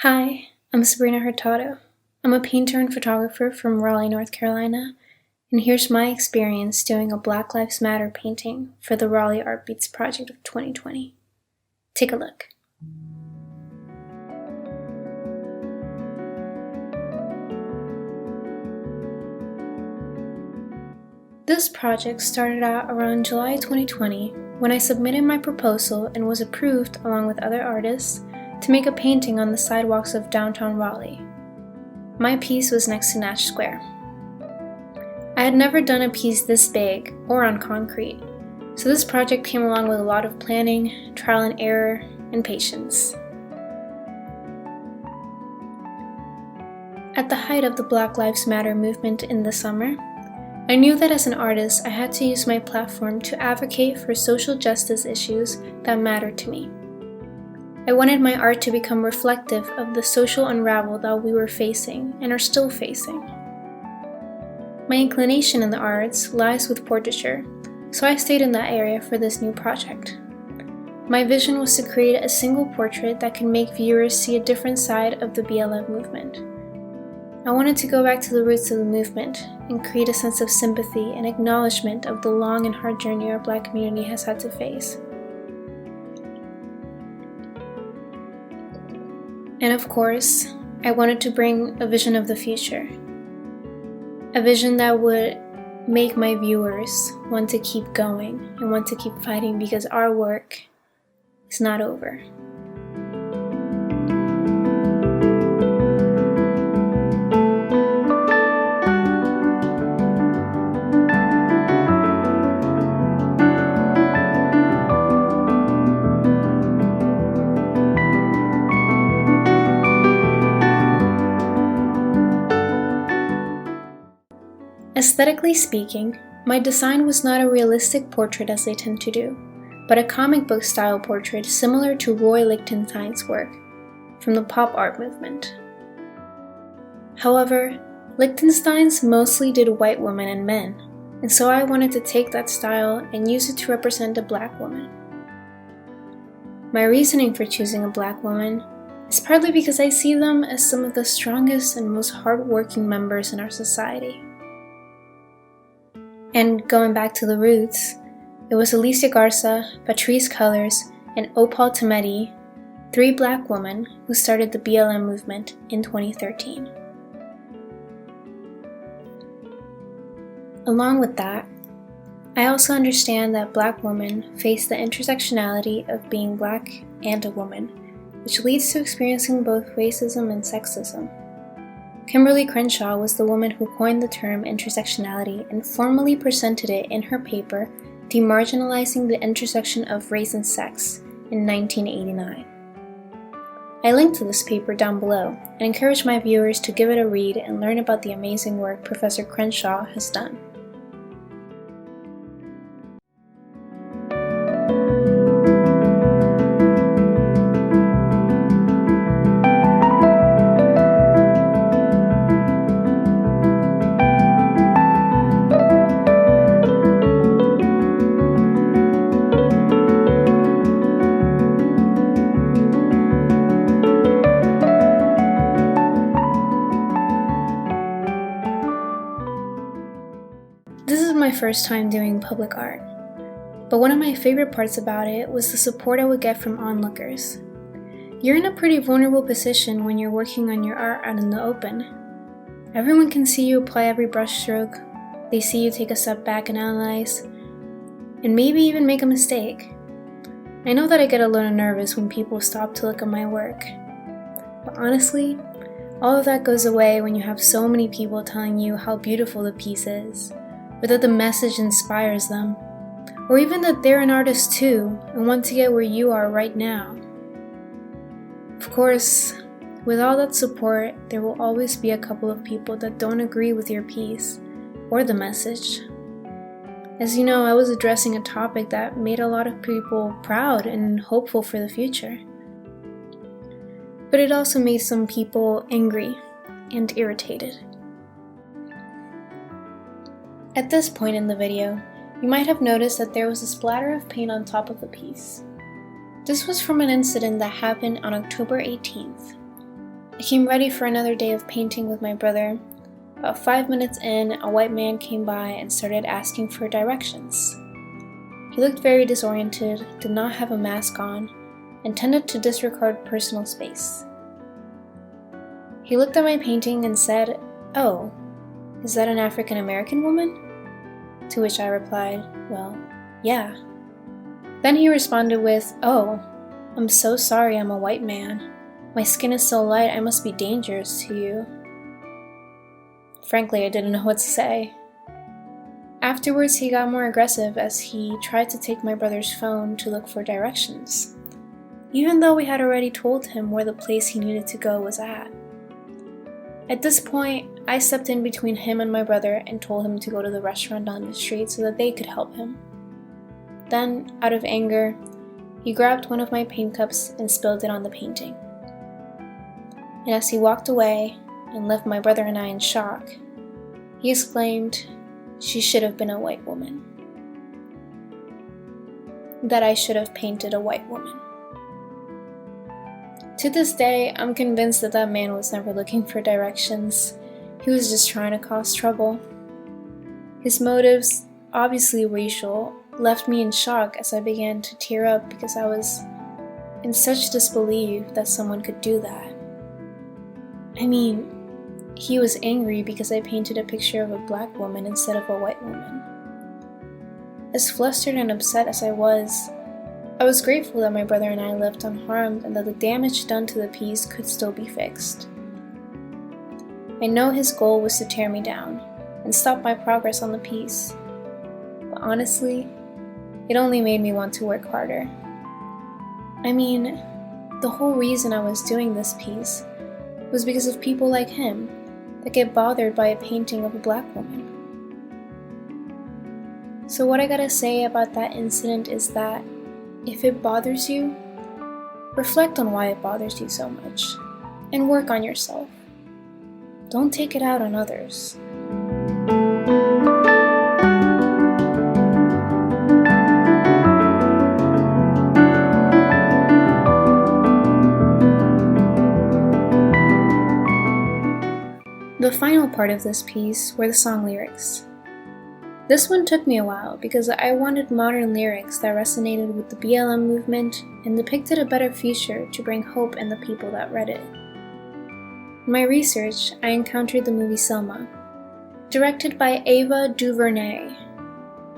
Hi, I'm Sabrina Hurtado. I'm a painter and photographer from Raleigh, North Carolina, and here's my experience doing a Black Lives Matter painting for the Raleigh Art Beats project of 2020. Take a look. This project started out around July 2020 when I submitted my proposal and was approved, along with other artists, to make a painting on the sidewalks of downtown Raleigh. My piece was next to Nash Square. I had never done a piece this big or on concrete, so this project came along with a lot of planning, trial and error, and patience. At the height of the Black Lives Matter movement in the summer, I knew that as an artist I had to use my platform to advocate for social justice issues that mattered to me. I wanted my art to become reflective of the social unravel that we were facing and are still facing. My inclination in the arts lies with portraiture, so I stayed in that area for this new project. My vision was to create a single portrait that can make viewers see a different side of the BLM movement. I wanted to go back to the roots of the movement and create a sense of sympathy and acknowledgement of the long and hard journey our Black community has had to face. And of course, I wanted to bring a vision of the future. A vision that would make my viewers want to keep going and want to keep fighting because our work is not over. Aesthetically speaking, my design was not a realistic portrait as they tend to do, but a comic book style portrait similar to Roy Lichtenstein's work from the pop art movement. However, Lichtenstein's mostly did white women and men, and so I wanted to take that style and use it to represent a Black woman. My reasoning for choosing a Black woman is partly because I see them as some of the strongest and most hardworking members in our society. And going back to the roots, it was Alicia Garza, Patrisse Cullors, and Opal Tometi, 3 Black women who started the BLM movement in 2013. Along with that, I also understand that Black women face the intersectionality of being Black and a woman, which leads to experiencing both racism and sexism. Kimberly Crenshaw was the woman who coined the term intersectionality and formally presented it in her paper, Demarginalizing the Intersection of Race and Sex, in 1989. I linked to this paper down below and encourage my viewers to give it a read and learn about the amazing work Professor Crenshaw has done. This is my first time doing public art, but one of my favorite parts about it was the support I would get from onlookers. You're in a pretty vulnerable position when you're working on your art out in the open. Everyone can see you apply every brushstroke, they see you take a step back and analyze, and maybe even make a mistake. I know that I get a little nervous when people stop to look at my work, but honestly, all of that goes away when you have so many people telling you how beautiful the piece is, or that the message inspires them, or even that they're an artist too and want to get where you are right now. Of course, with all that support, there will always be a couple of people that don't agree with your piece or the message. As you know, I was addressing a topic that made a lot of people proud and hopeful for the future. But it also made some people angry and irritated. At this point in the video, you might have noticed that there was a splatter of paint on top of the piece. This was from an incident that happened on October 18th. I came ready for another day of painting with my brother. About 5 minutes in, a white man came by and started asking for directions. He looked very disoriented, did not have a mask on, and tended to disregard personal space. He looked at my painting and said, "Oh, is that an African American woman?" To which I replied, "Well, yeah." Then he responded with, "Oh, I'm so sorry I'm a white man. My skin is so light I must be dangerous to you." Frankly, I didn't know what to say. Afterwards, he got more aggressive as he tried to take my brother's phone to look for directions, even though we had already told him where the place he needed to go was at. At this point, I stepped in between him and my brother and told him to go to the restaurant down the street so that they could help him. Then, out of anger, he grabbed one of my paint cups and spilled it on the painting. And as he walked away and left my brother and I in shock, he exclaimed, "She should have been a white woman." That I should have painted a white woman. To this day, I'm convinced that that man was never looking for directions. He was just trying to cause trouble. His motives, obviously racial, left me in shock as I began to tear up because I was in such disbelief that someone could do that. I mean, he was angry because I painted a picture of a black woman instead of a white woman. As flustered and upset as I was grateful that my brother and I left unharmed and that the damage done to the piece could still be fixed. I know his goal was to tear me down and stop my progress on the piece, but honestly, it only made me want to work harder. I mean, the whole reason I was doing this piece was because of people like him that get bothered by a painting of a black woman. So what I gotta say about that incident is that if it bothers you, reflect on why it bothers you so much, and work on yourself. Don't take it out on others. The final part of this piece were the song lyrics. This one took me a while because I wanted modern lyrics that resonated with the BLM movement and depicted a better future to bring hope in the people that read it. In my research, I encountered the movie Selma, directed by Ava DuVernay,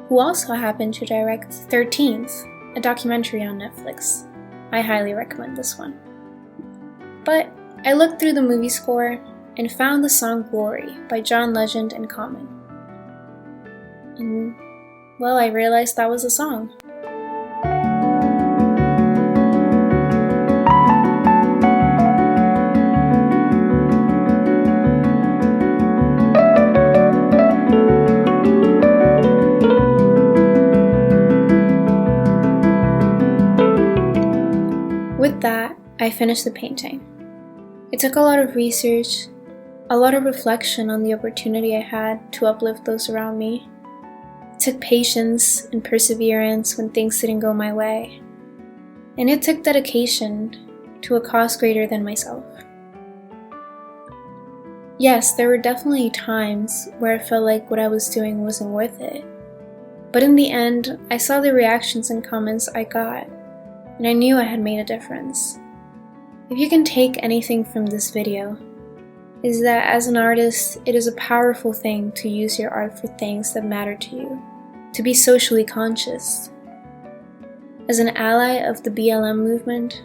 who also happened to direct 13th, a documentary on Netflix. I highly recommend this one. But I looked through the movie score and found the song Glory by John Legend and Common. And, well, I realized that was a song. With that, I finished the painting. It took a lot of research, a lot of reflection on the opportunity I had to uplift those around me. It took patience and perseverance when things didn't go my way. And it took dedication to a cause greater than myself. Yes, there were definitely times where I felt like what I was doing wasn't worth it. But in the end, I saw the reactions and comments I got, and I knew I had made a difference. If you can take anything from this video, is that as an artist, it is a powerful thing to use your art for things that matter to you, to be socially conscious. As an ally of the BLM movement,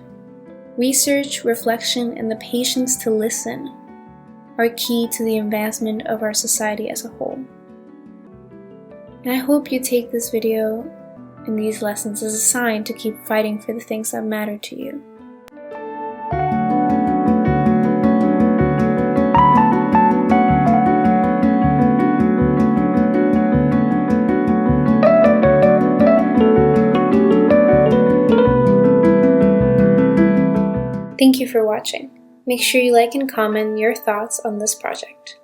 research, reflection, and the patience to listen are key to the advancement of our society as a whole. And I hope you take this video and these lessons as a sign to keep fighting for the things that matter to you. Thank you for watching. Make sure you like and comment your thoughts on this project.